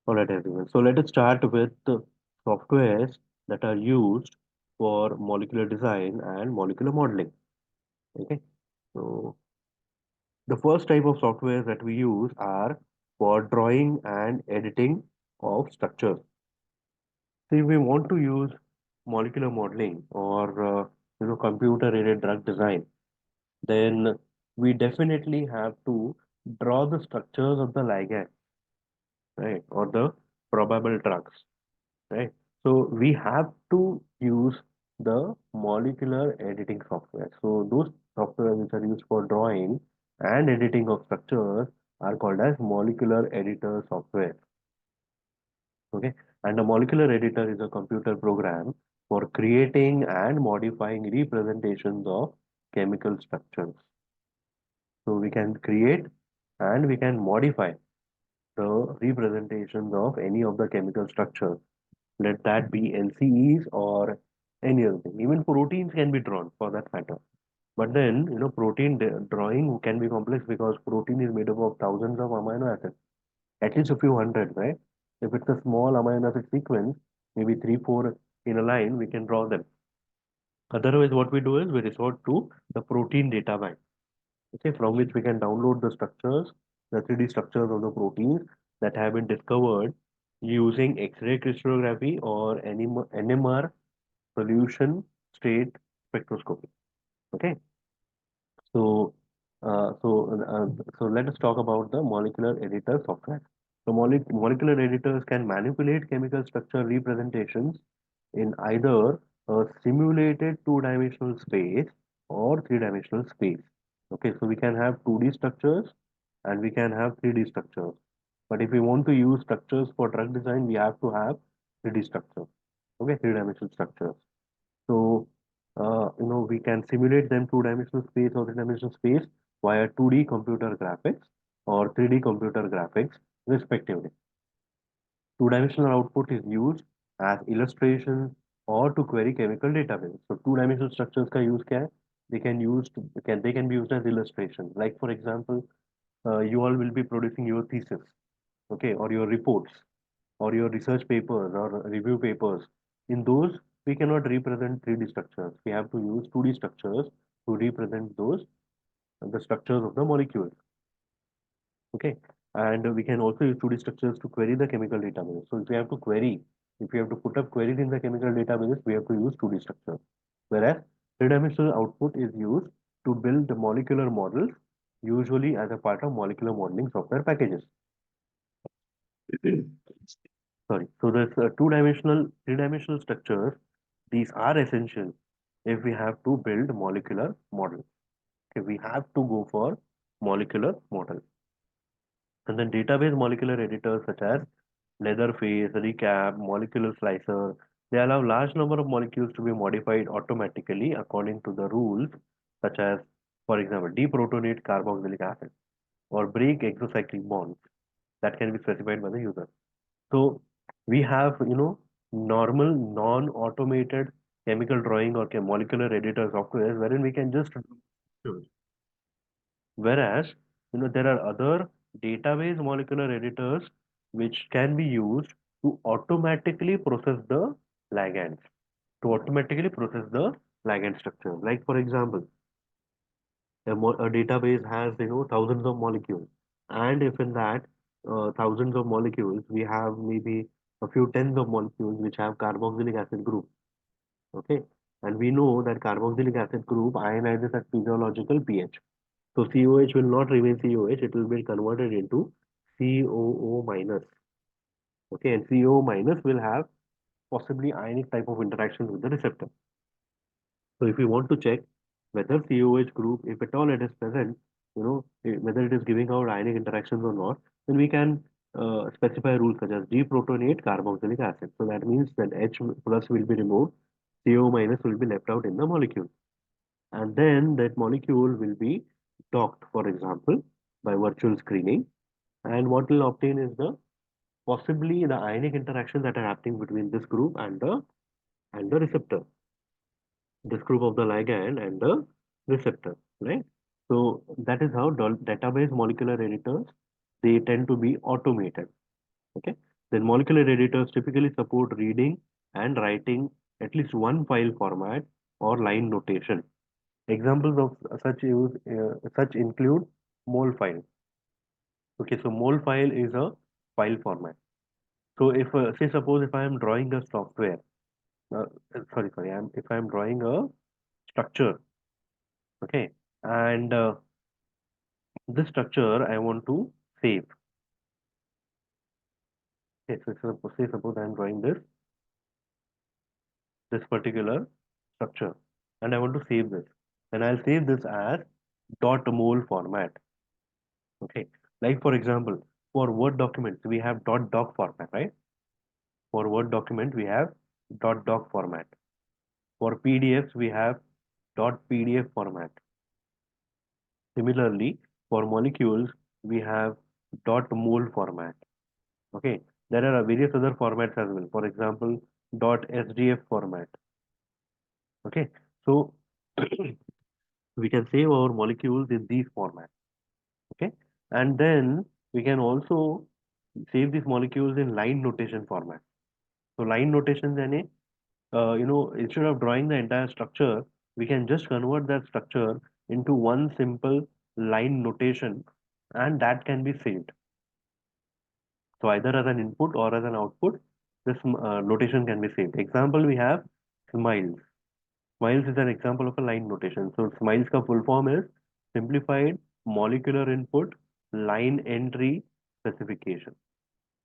All right, everyone. So let us start with the softwares that are used for molecular design and molecular modeling. Okay. So the first type of software that we use are for drawing and editing of structures. So if we want to use molecular modeling or computer-aided drug design, then we definitely have to draw the structures of the ligand, right, or the probable drugs, right? So we have to use the molecular editing software. So those software which are used for drawing and editing of structures are called as molecular editor software. Okay, and a molecular editor is a computer program for creating and modifying representations of chemical structures. So we can create and we can modify the representations of any of the chemical structures. Let that be NCEs or any other thing. Even proteins can be drawn for that matter. But then, drawing can be complex because protein is made up of thousands of amino acids, at least a few hundred, right? If it's a small amino acid sequence, maybe three, four in a line, we can draw them. Otherwise, what we do is we resort to the protein data bank, okay, from which we can download the structures, the 3D structures of the proteins that have been discovered using X-ray crystallography or NMR solution state spectroscopy. Okay, so uh, so uh, so let us talk about the molecular editor software. So molecular editors can manipulate chemical structure representations in either a simulated two-dimensional space or three-dimensional space. Okay, so we can have 2D structures and we can have 3D structures. But if we want to use structures for drug design, we have to have 3D structures. Okay, three-dimensional structures. So, we can simulate them two-dimensional space or three-dimensional space via 2D computer graphics or 3D computer graphics, respectively. Two-dimensional output is used as illustration or to query chemical database. So, two-dimensional structures का use क्या है? They can be used as illustration. Like for example, you all will be producing your thesis, okay, or your reports or your research papers or review papers. In those, we cannot represent 3D structures. We have to use 2D structures to represent those, the structures of the molecules. Okay. And we can also use 2D structures to query the chemical database. So if we have to put up queries in the chemical database, we have to use 2D structures. Whereas three-dimensional output is used to build the molecular models, usually as a part of molecular modeling software packages. Sorry. So there's two-dimensional, three-dimensional structures. These are essential if we have to build molecular model. Okay, we have to go for molecular model. And then database molecular editors such as Leatherface, Recap, Molecular Slicer, they allow large number of molecules to be modified automatically according to the rules such as, for example, deprotonate carboxylic acid or break exocyclic bonds that can be specified by the user. So we have, normal non-automated chemical drawing or molecular editor software wherein we can just do. Whereas, there are other database molecular editors which can be used to automatically process the ligands, to automatically process the ligand structure. Like for example, a database has, thousands of molecules, and if in that thousands of molecules, we have maybe a few tens of molecules which have carboxylic acid group. Okay, and we know that carboxylic acid group ionizes at physiological pH. So COH will not remain COH, it will be converted into COO minus. Okay, and COO minus will have possibly ionic type of interactions with the receptor. So if we want to check whether COH group, if at all it is present, whether it is giving out ionic interactions or not, then we can specify rules such as deprotonate carboxylic acid. So that means that H plus will be removed, CO minus will be left out in the molecule. And then that molecule will be docked, for example, by virtual screening. And what we'll obtain is the possibly the ionic interactions that are happening between this group and the receptor, this group of the ligand and the receptor, right? So that is how database molecular editors, they tend to be automated. Okay. Then molecular editors typically support reading and writing at least one file format or line notation. Examples of such include mol file. Okay, so mol file is a file format. So if say suppose if I am drawing a software, uh, if I am drawing a structure, okay, and this structure I want to save. Okay, so say suppose I am drawing this particular structure, and I want to save this. Then I'll save this as .mol format. Okay, like for example, for Word documents we have .doc format, right? For Word document we have .doc format. For PDFs we have .pdf format. Similarly, for molecules we have .mol format. Okay, there are various other formats as well. For example, .sdf format. Okay, so we can save our molecules in these formats. Okay, and then we can also save these molecules in line notation format. So line notations यानी instead of drawing the entire structure, we can just convert that structure into one simple line notation, and that can be saved. So either as an input or as an output, this notation can be saved. Example, we have smiles. Smiles is an example of a line notation. So smiles ka full form is simplified molecular input line entry specification.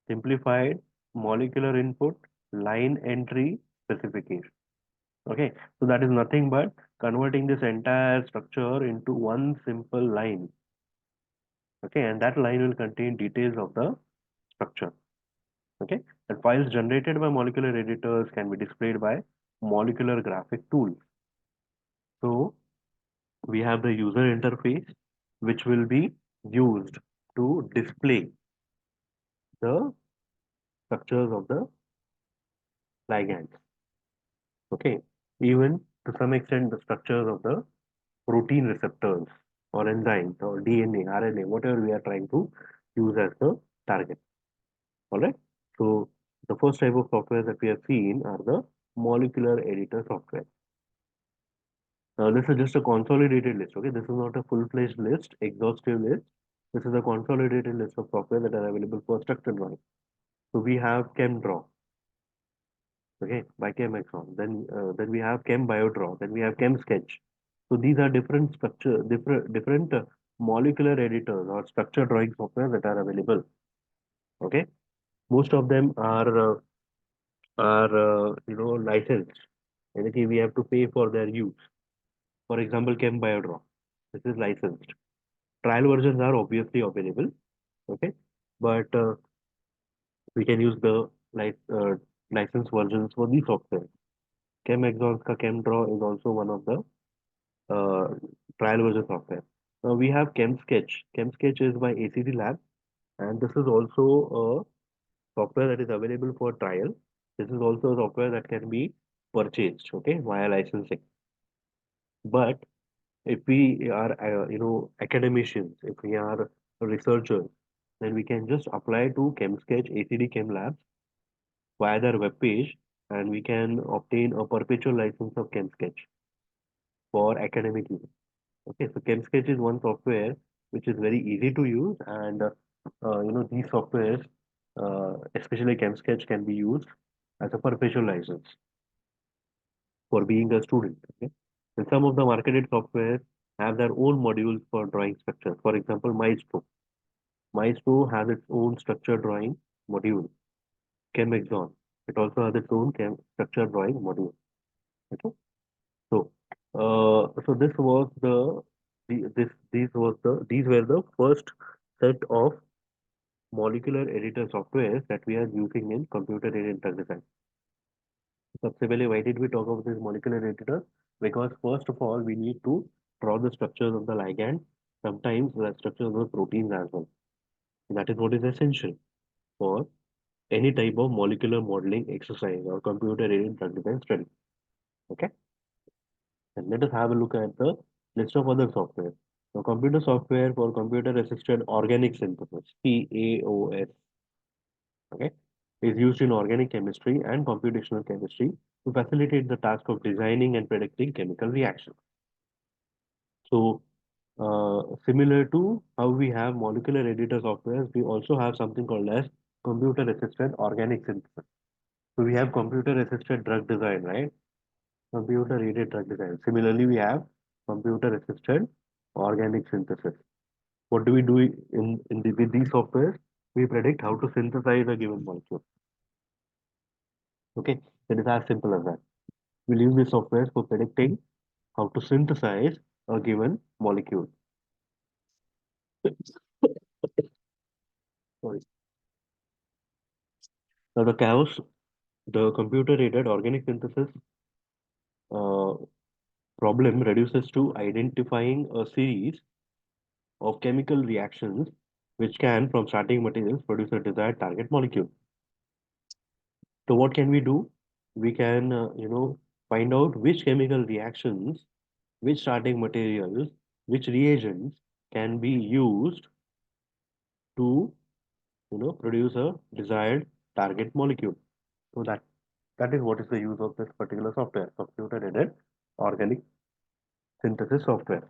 Simplified molecular input line entry specification. Okay, so that is nothing but converting this entire structure into one simple line. Okay, and that line will contain details of the structure. Okay, and files generated by molecular editors can be displayed by molecular graphic tools. So we have the user interface, which will be used to display the structures of the ligands. Okay, even to some extent, the structures of the protein receptors or enzymes or DNA, RNA, whatever we are trying to use as the target. All right. So the first type of software that we have seen are the molecular editor software. Now this is just a consolidated list. Okay, this is not a full-fledged list, exhaustive list. This is a consolidated list of software that are available for structural drawing. So we have ChemDraw, okay, by ChemExon. Then we have ChemBioDraw. Then we have ChemSketch. So these are different molecular editors or structure drawing software that are available. Okay, most of them are licensed. Anything we have to pay for their use. For example, ChemBioDraw. This is licensed. Trial versions are obviously available. Okay, but we can use the licensed versions for the software. ChemExon's ka ChemDraw is also one of the uh, trial version software. Now we have ChemSketch. ChemSketch is by ACD Lab, and this is also a software that is available for trial. This is also a software that can be purchased, okay, via licensing. But if we are, academicians, if we are researchers, then we can just apply to ChemSketch ACD Chem Labs via their webpage, and we can obtain a perpetual license of ChemSketch for academic use. Okay, so ChemSketch is one software which is very easy to use, and these softwares, especially ChemSketch, can be used as a perpetual license for being a student. Okay, and some of the marketed software have their own modules for drawing structure. For example, Maestro. Maestro has its own structure drawing module. ChemExon. It also has its own structure drawing module. Okay. So, so this was these were the first set of molecular editor softwares that we are using in computer-aided drug design. सबसे पहले, why did we talk about this molecular editor? Because first of all, we need to draw the structures of the ligand, sometimes the structures of the proteins as well. That is what is essential for any type of molecular modeling exercise or computer-aided drug design study. Okay, and let us have a look at the list of other software. So computer software for computer assisted organic synthesis, CAOS. Okay. is used in organic chemistry and computational chemistry to facilitate the task of designing and predicting chemical reactions. So, similar to how we have molecular editor softwares, we also have something called as computer-assisted organic synthesis. So we have computer-assisted drug design, right? Computer-aided drug design. Similarly, we have computer-assisted organic synthesis. What do we do with these softwares? We predict how to synthesize a given molecule. Okay, it is as simple as that. We'll use these softwares for predicting how to synthesize a given molecule. Sorry. Now the computer-aided organic synthesis uh, problem reduces to identifying a series of chemical reactions which can, from starting materials, produce a desired target molecule. So what can we do? We can, find out which chemical reactions, which starting materials, which reagents can be used to, produce a desired target molecule. So that is what is the use of this particular software, computer-aided organic synthesis software.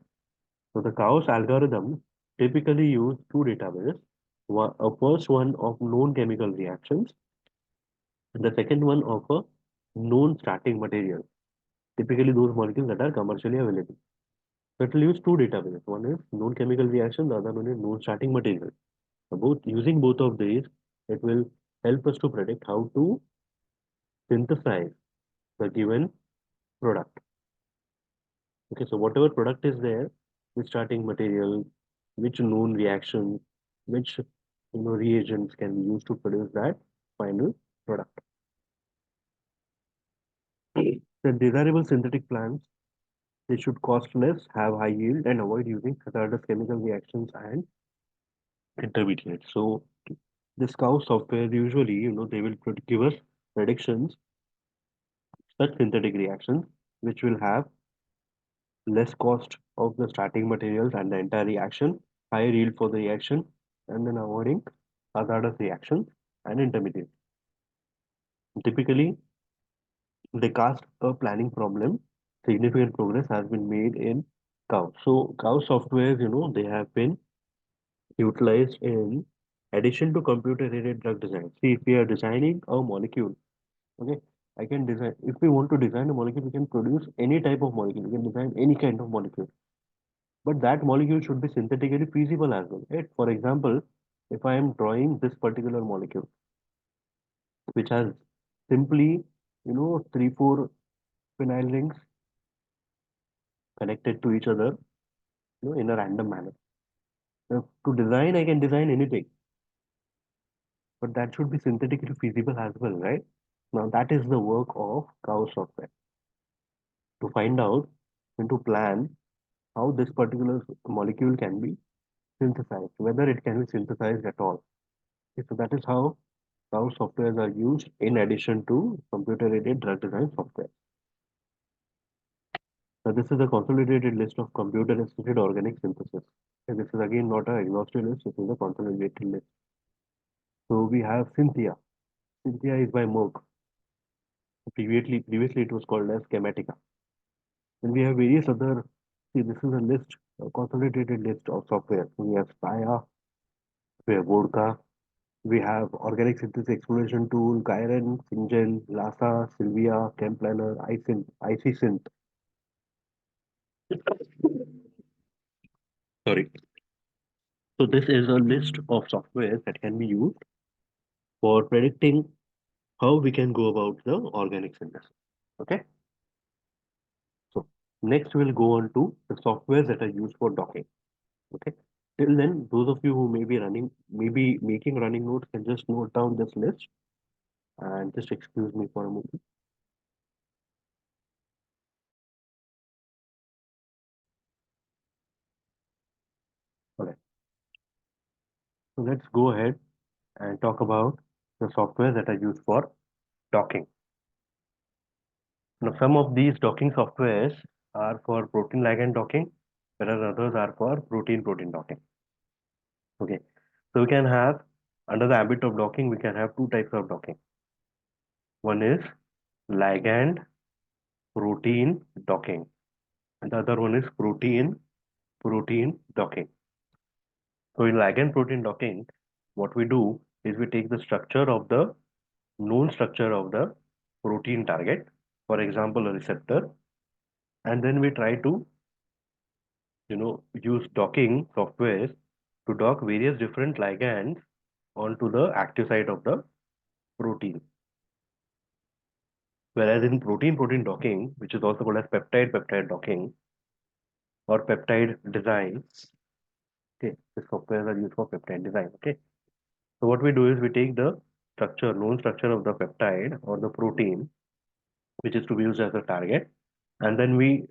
So the Gauss algorithm typically use two databases. A first one of known chemical reactions, and the second one of a known starting material. Typically those molecules that are commercially available. So it will use two databases. One is known chemical reaction, the other one is known starting material. So using both of these, it will help us to predict how to synthesize the given product. Okay, so whatever product is there, which starting material, which known reaction, which reagents can be used to produce that final product. The desirable synthetic plants, they should cost less, have high yield, and avoid using hazardous chemical reactions and intermediates. So this cow software usually, they will give us predictions, such synthetic reactions, which will have less cost of the starting materials and the entire reaction, higher yield for the reaction, and then avoiding hazardous reactions and intermediates. Typically, they cast a planning problem. Significant progress has been made in cow. So cow softwares, they have been utilized in addition to computer-aided drug design. See, if we are designing a molecule, okay, I can design. If we want to design a molecule, we can produce any type of molecule. We can design any kind of molecule. But that molecule should be synthetically feasible as well, right? For example, if I am drawing this particular molecule, which has simply, three, four phenyl rings connected to each other, in a random manner. Now, to design, I can design anything, but that should be synthetically feasible as well, right? Now, that is the work of cow software to find out and to plan how this particular molecule can be synthesized, whether it can be synthesized at all. Okay, so that is how cloud softwares are used in addition to computer-aided drug design software. Now, this is a consolidated list of computer-assisted organic synthesis. And this is again not an exhaustive list, this is a consolidated list. So we have Cynthia. Cynthia is by Merck. Previously it was called as Chematica. And we have various other, see, this is a list, a consolidated list of software. So we have Spaya, we have Vodka, we have Organic Synthesis Exploration Tool, Gyren, Syngene, Lassa, Sylvia, ChemPlanner, ICSynth. Sorry. So this is a list of software that can be used for predicting how we can go about the organic synthesis. Okay. So next we'll go on to the softwares that are used for docking. Okay. Till then, those of you who may be maybe making running notes can just note down this list and just excuse me for a moment. All right. So let's go ahead and talk about the software that are used for docking. Now, some of these docking softwares are for protein ligand docking, whereas others are for protein docking. Okay, so we can have Under the ambit of docking, we can have two types of docking. One is ligand protein docking, and the other one is protein docking. So in ligand protein docking, what we do is we take the structure of the known structure of the protein target, for example, a receptor, and then we try to use docking softwares to dock various different ligands onto the active site of the protein. Whereas in protein docking, which is also called as peptide docking or peptide design, okay, the softwares are used for peptide design. Okay, so what we do is we take the known structure of the peptide or the protein, which is to be used as a target, and then we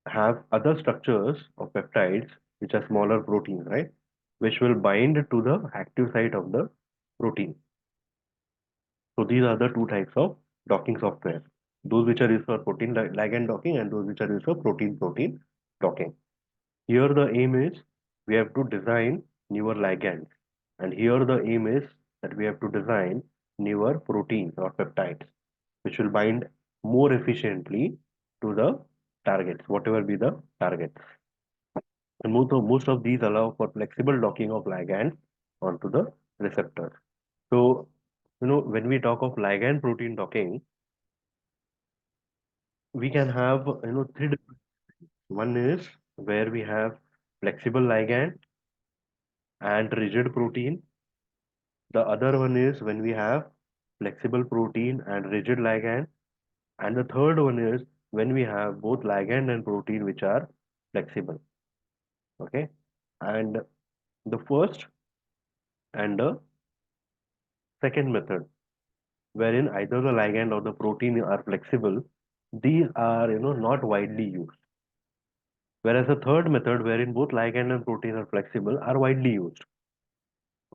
have other structures of peptides, which are smaller proteins, right, which will bind to the active site of the protein. So these are the two types of docking software. Those which are used for protein ligand docking and those which are used for protein docking. Here the aim is we have to design newer ligands. And here the aim is that we have to design newer proteins or peptides, which will bind more efficiently to the targets, whatever be the targets. And most of these allow for flexible docking of ligands onto the receptors. So, when we talk of ligand protein docking, we can have, three different. One is where we have flexible ligand and rigid protein. The other one is when we have flexible protein and rigid ligand. And the third one is when we have both ligand and protein which are flexible. Okay. And the first and the second method, wherein either the ligand or the protein are flexible, these are not widely used. Whereas the third method, wherein both ligand and protein are flexible, are widely used.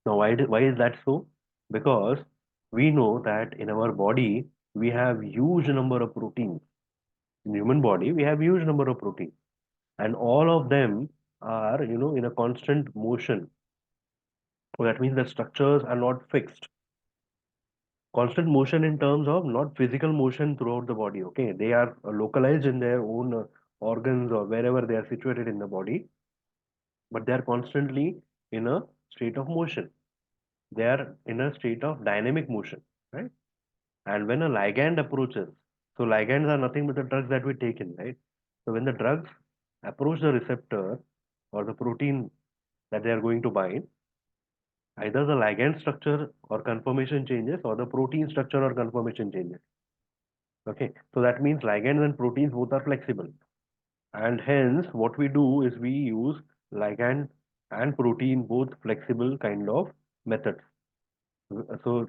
Now, why is that so? Because we know that in our body we have huge number of proteins. In human body, we have huge number of proteins, and all of them are in a constant motion. So that means the structures are not fixed. Constant motion in terms of not physical motion throughout the body. Okay, they are localized in their own organs or wherever they are situated in the body, but they are constantly in a state of motion. They are in a state of dynamic motion, right? And when a ligand approaches, so ligands are nothing but the drugs that we take in, right? So when the drugs approach the receptor or the protein that they are going to bind, either the ligand structure or conformation changes or the protein structure or conformation changes. Okay, so that means ligands and proteins both are flexible. And hence, what we do is we use ligand and protein both flexible kind of methods. So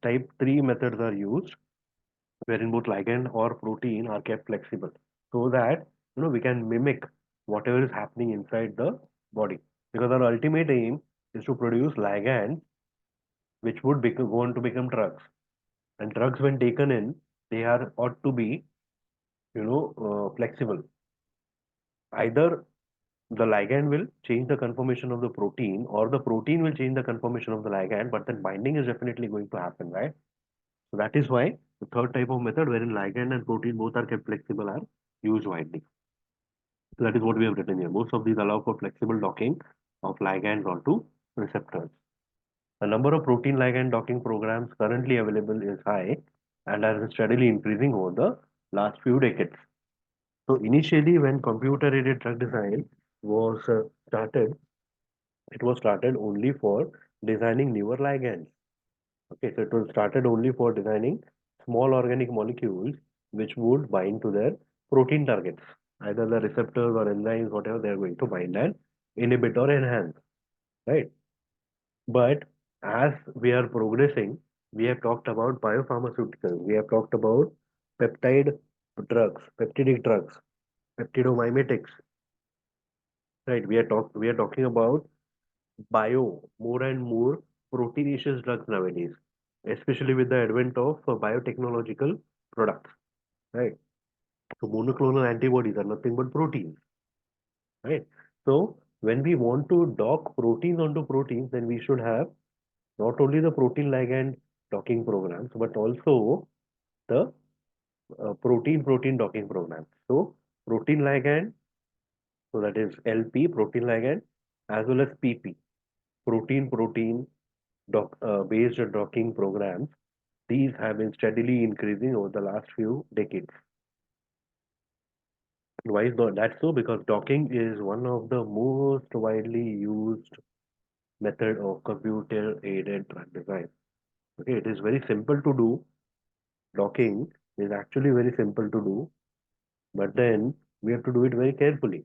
type 3 methods are used wherein both ligand or protein are kept flexible so that we can mimic whatever is happening inside the body, because our ultimate aim is to produce ligands which would go on to become drugs, and drugs when taken in, they are ought to be flexible. Either the ligand will change the conformation of the protein or the protein will change the conformation of the ligand, but then binding is definitely going to happen, right? So that is why the third type of method wherein ligand and protein both are kept flexible are used widely. So that is what we have written here. Most of these allow for flexible docking of ligands onto receptors. The number of protein ligand docking programs currently available is high and has been steadily increasing over the last few decades. So initially, when computer-aided drug design was started, it was started only for designing newer ligands. Okay, so it was started only for designing small organic molecules which would bind to their protein targets, either the receptors or enzymes, whatever they are going to bind and inhibit or enhance, right? But as we are progressing, we have talked about biopharmaceuticals, we have talked about peptide peptidic drugs, peptidomimetics, right? We are talking about more and more proteinaceous drugs nowadays, especially with the advent of biotechnological products, right? So monoclonal antibodies are nothing but proteins, right? So when we want to dock proteins onto proteins, then we should have Not only the protein ligand docking programs, but also the protein docking programs. So protein ligand, so that is LP, protein ligand, as well as PP, protein based docking programs. These have been steadily increasing over the last few decades. Why is that so? Because docking is one of the most widely used method of computer aided drug design. Okay, it is very simple to do. Docking is actually very simple to do, but then we have to do it very carefully.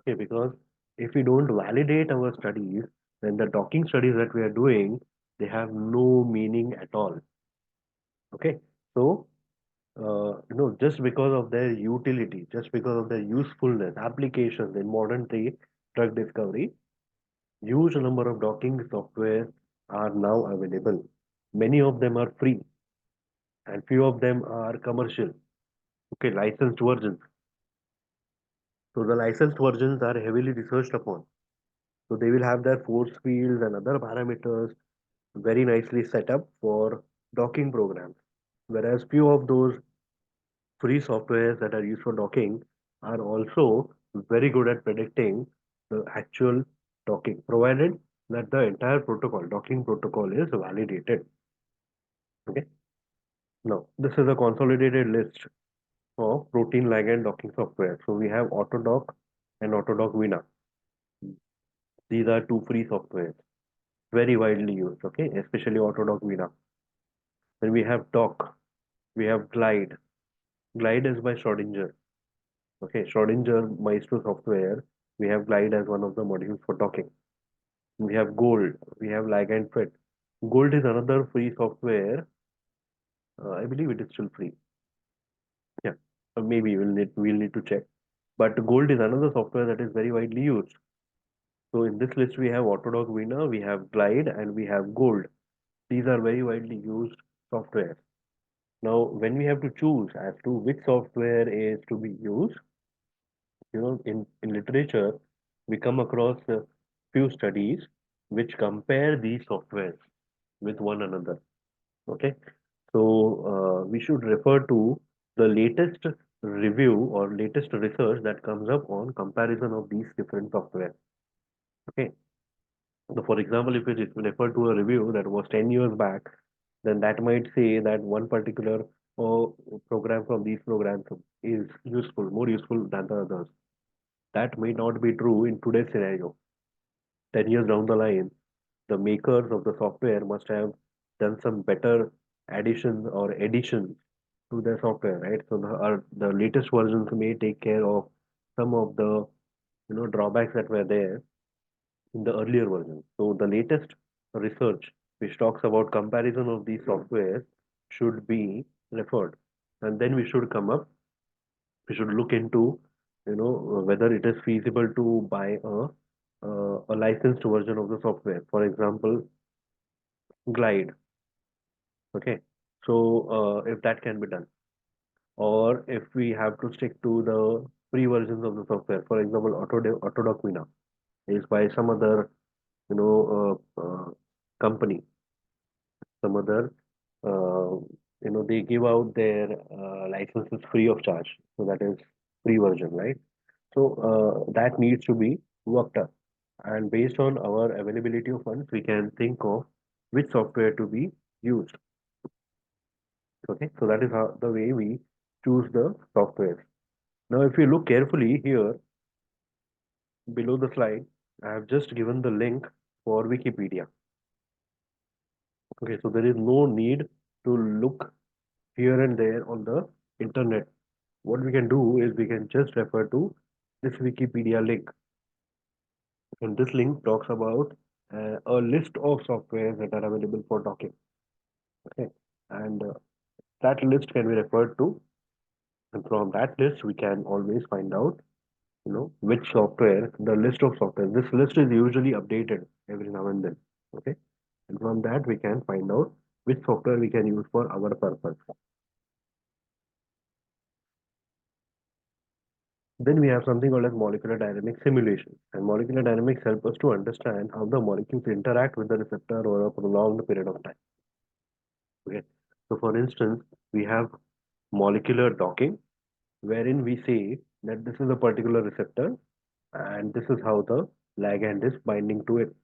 Okay, because if we don't validate our studies, then the docking studies that we are doing, they have no meaning at all. Okay, so just because of their utility, just because of their usefulness, applications in modern day drug discovery, huge number of docking software are now available. Many of them are free, and few of them are commercial. Okay, licensed versions. So the licensed versions are heavily researched upon. So they will have their force fields and other parameters very nicely set up for docking programs. Whereas few of those free softwares that are used for docking are also very good at predicting the actual docking, provided that the entire protocol, docking protocol is validated. Okay. Now, this is a consolidated list of protein ligand docking software. So we have Autodoc and Autodoc Vina. These are two free softwares, very widely used, okay, especially Autodoc Vina. Then we have Doc, we have Glide. Glide is by Schrodinger. Okay, Schrodinger Maestro software. We have Glide as one of the modules for docking. We have Gold. We have Ligand Fit. Gold is another free software. I believe it is still free. Yeah, maybe we'll need to check. But Gold is another software that is very widely used. So in this list we have Autodoc Vina, we have Glide, and we have Gold. These are very widely used software. Now, when we have to choose as to which software is to be used, in literature, we come across a few studies which compare these softwares with one another. Okay, so we should refer to the latest review or latest research that comes up on comparison of these different software. Okay, so for example, if we refer to a review that was 10 years back, then that might say that one particular uh, program from these programs is useful, more useful than the others. That may not be true in today's scenario. 10 years down the line, the makers of the software must have done some better additions or additions to their software, right? So the latest versions may take care of some of the drawbacks that were there in the earlier version. So the latest research which talks about comparison of these softwares should be referred, and then we should look into whether it is feasible to buy a licensed version of the software. For example, Glide. Okay, so if that can be done, or if we have to stick to the free versions of the software, for example, Autodoc Mina is by some other company, some other they give out their licenses free of charge, so that is free version, right? So that needs to be worked up, and based on our availability of funds, we can think of which software to be used. Okay, so that is how the way we choose the software. Now, if you look carefully here below the slide, I have just given the link for Wikipedia. Okay, so there is no need to look here and there on the internet. What we can do is we can just refer to this Wikipedia link. And this link talks about a list of softwares that are available for docking. Okay, and that list can be referred to, and from that list we can always find out, which software, the list of software. This list is usually updated every now and then. Okay, and from that we can find out which software we can use for our purpose. Then we have something called as molecular dynamic simulation. And molecular dynamics help us to understand how the molecules interact with the receptor over a prolonged period of time. Okay. So for instance, we have molecular docking, wherein we say that this is a particular receptor and this is how the ligand is binding to it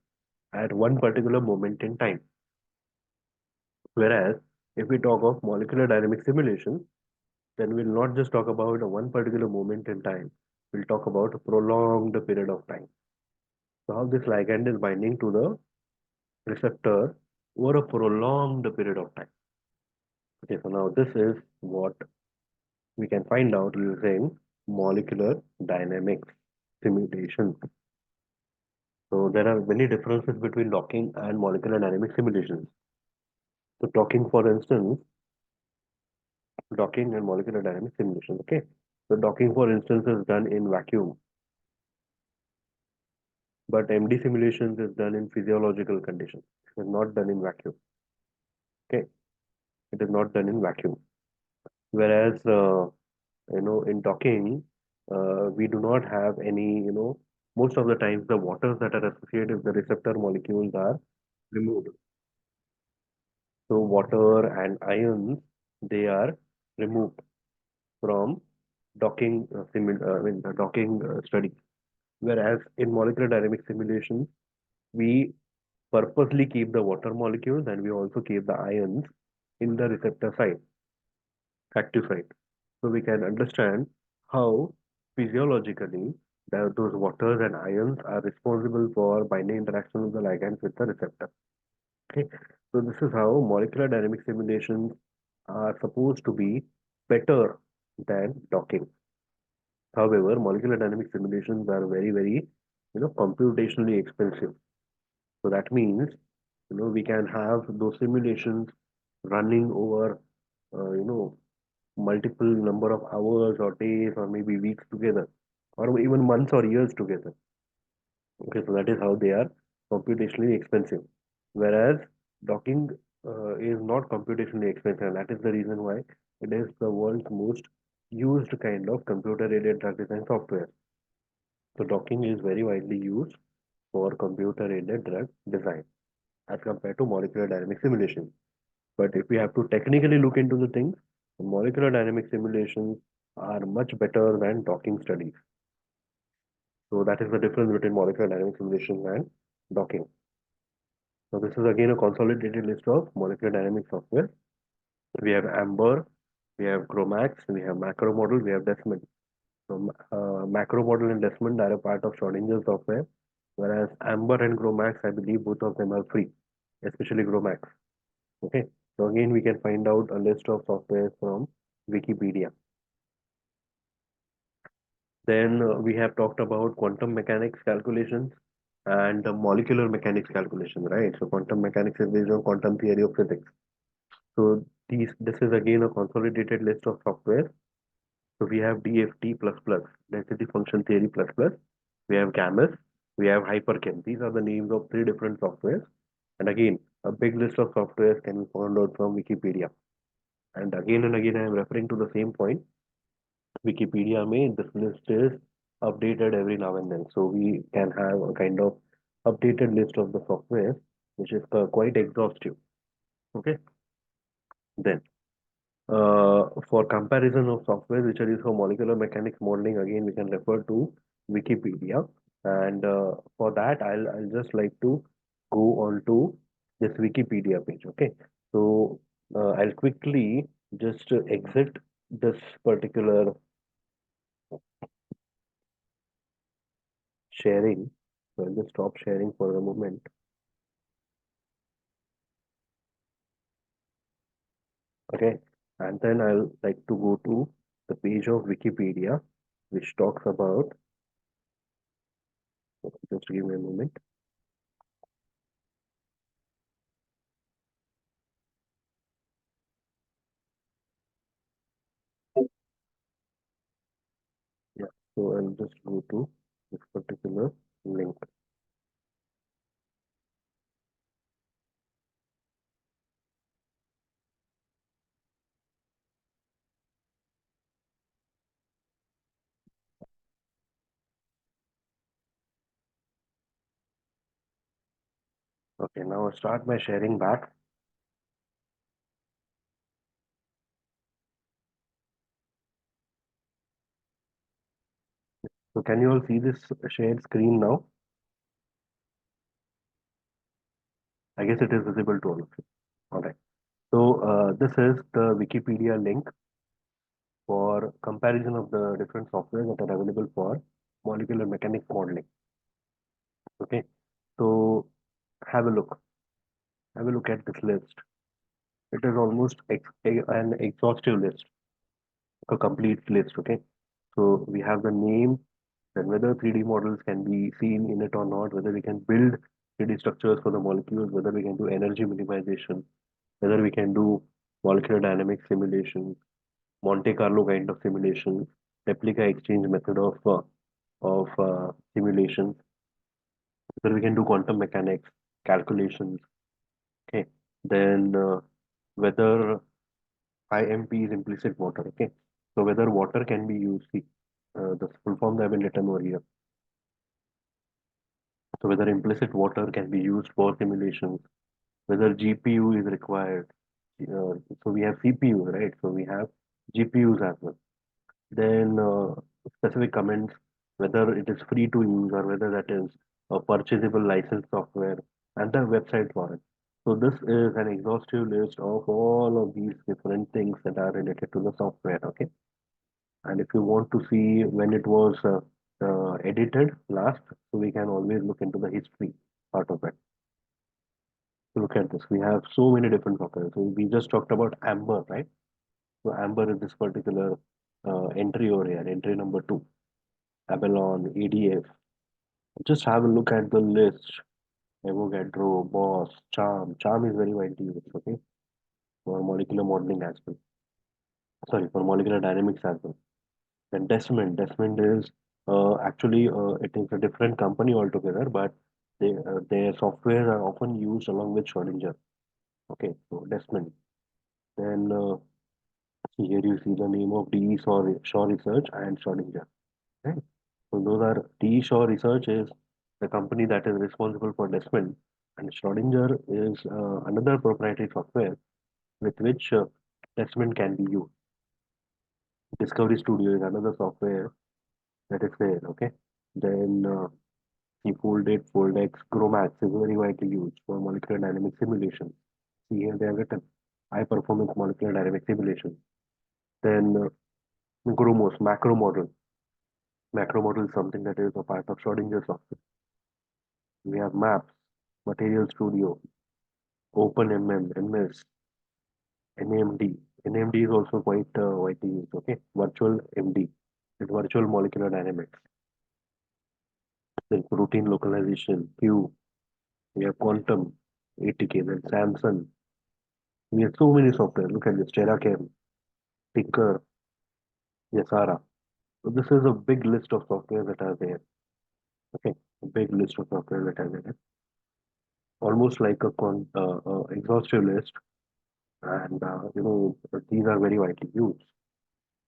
at one particular moment in time. Whereas if we talk of molecular dynamic simulation, then we'll not just talk about a one particular moment in time. We'll talk about a prolonged period of time. So how this ligand is binding to the receptor over a prolonged period of time. Okay, so now this is what we can find out using molecular dynamics simulation. So there are many differences between docking and molecular dynamic simulations. So docking, for instance, docking and molecular dynamic simulation. Okay. So docking, for instance, is done in vacuum, but MD simulations is done in physiological conditions. It is not done in vacuum. Okay. It is not done in vacuum. Whereas, in docking, we do not have any, most of the times the waters that are associated with the receptor molecules are removed. So water and ions, they are removed from docking, the docking study. Whereas in molecular dynamic simulations, we purposely keep the water molecules and we also keep the ions in the receptor side, active side. So we can understand how physiologically those waters and ions are responsible for binding interaction of the ligands with the receptor. Okay, so this is how molecular dynamic simulations are supposed to be better than docking. However, molecular dynamic simulations are very, very, computationally expensive. So that means, we can have those simulations running over, multiple number of hours or days or maybe weeks together, or even months or years together. Okay, so that is how they are computationally expensive. Whereas docking is not computationally expensive, and that is the reason why it is the world's most used kind of computer-aided drug design software. So docking is very widely used for computer-aided drug design as compared to molecular dynamic simulation. But if we have to technically look into the things, molecular dynamic simulations are much better than docking studies. So that is the difference between molecular dynamic simulation and docking. So this is again a consolidated list of molecular dynamic software. We have Amber, we have Chromax, we have Macro Model, we have Desmond. So Macro Model and Desmond are a part of Schrodinger software, whereas Amber and Chromax, I believe both of them are free, especially Chromax. Okay. So again, we can find out a list of software from Wikipedia. Then we have talked about quantum mechanics calculations and molecular mechanics calculation, right? So quantum mechanics is based on quantum theory of physics. So this is again a consolidated list of software. So we have DFT plus plus, density function theory plus plus. We have GAMUS, we have HyperChem. These are the names of three different softwares. And again, a big list of softwares can be found out from Wikipedia. And again, I am referring to the same point. Wikipedia में this list is updated every now and then. So we can have a kind of updated list of the software, which is quite exhaustive. Okay. Then, for comparison of software which are used for molecular mechanics modeling, again we can refer to Wikipedia. And for that, I'll just like to go on to this Wikipedia page. Okay. So I'll quickly just exit this particular sharing. So I'll just stop sharing for a moment. Okay. And then I'll like to go to the page of Wikipedia, which talks about, just give me a moment. Yeah. So I'll just go to this particular link. Okay, now I'll start by sharing back. So can you all see this shared screen now? I guess it is visible to all of you. All right. So this is the Wikipedia link for comparison of the different software that are available for molecular mechanics modeling. Okay. So have a look. Have a look at this list. It is almost an exhaustive list, a complete list. Okay. So we have the name, then whether 3D models can be seen in it or not, whether we can build 3D structures for the molecules, whether we can do energy minimization, whether we can do molecular dynamics simulations, Monte Carlo kind of simulations, replica exchange method of simulations, whether we can do quantum mechanics calculations. Okay, then whether IMP is implicit water. Okay, so whether water can be used. See, the full form that have been written over here. So whether implicit water can be used for simulations, whether GPU is required. So we have CPU, right? So we have GPUs as well. Then specific comments, whether it is free to use or whether that is a purchasable licensed software and the website for it. So this is an exhaustive list of all of these different things that are related to the software. Okay. And if you want to see when it was edited last, so we can always look into the history part of it. Look at this. We have so many different software. So we just talked about Amber, right? So Amber is this particular entry over here, entry number two. Abalone, EDF. Just have a look at the list. Avogadro, Boss, Charm. Charm is very widely used, okay, for molecular modeling as well. Sorry, for molecular dynamics as well. Then Desmond. Desmond is it is a different company altogether, but their software are often used along with Schrodinger. Okay, so Desmond. Then here you see the name of DE Shaw Research and Schrodinger. Right? So those are DE Shaw Research is the company that is responsible for Desmond, and Schrodinger is another proprietary software with which Desmond can be used. Discovery Studio is another software that is there. Okay, then see Folded, Foldex, Gromax is very widely used for molecular dynamic simulation. See here they have written high performance molecular dynamic simulation. Then Gromos, macro model. Macro model is something that is a part of Schrodinger software. We have Maps, Material Studio, OpenMM, MS, NAMD. NAMD is also quite widely used. Okay, Virtual MD is Virtual Molecular Dynamics. Then Protein Localization, Q. We have Quantum, ATK, then Samson. We have so many software. Look at this, TerraChem, Tinker, Yasara. So this is a big list of software that are there. Okay, a big list of software that are there. Almost like a exhaustive list, and these are very widely used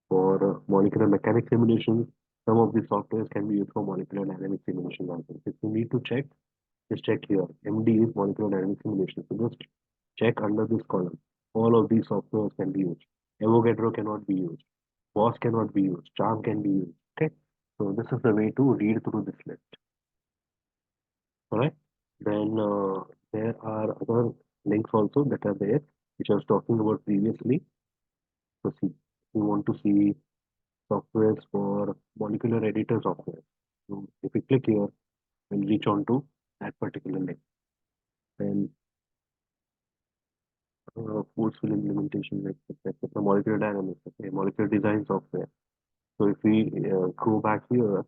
for molecular mechanics simulations. Some of these softwares can be used for molecular dynamic simulation also. If you need to check, just check here. MD is molecular dynamic simulation. So just check under this column. All of these softwares can be used. Avogadro cannot be used. Boss cannot be used. Charm can be used. Okay. So this is the way to read through this list. All right. Then there are other links also that are there, which I was talking about previously. So see, we want to see softwares for molecular editor software. So if we click here, we'll reach on to that particular link. Then forceful implementation, like the molecular dynamics, okay, molecular design software. So if we go back here,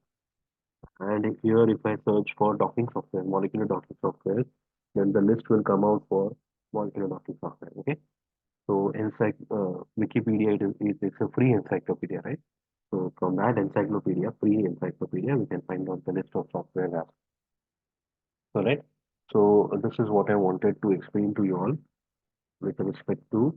and here if I search for docking software, molecular docking software, then the list will come out for molecular docking software. Okay. So Wikipedia, it's a free encyclopedia, right? So from that encyclopedia, free encyclopedia, we can find out the list of software apps. Correct. So this is what I wanted to explain to you all with respect to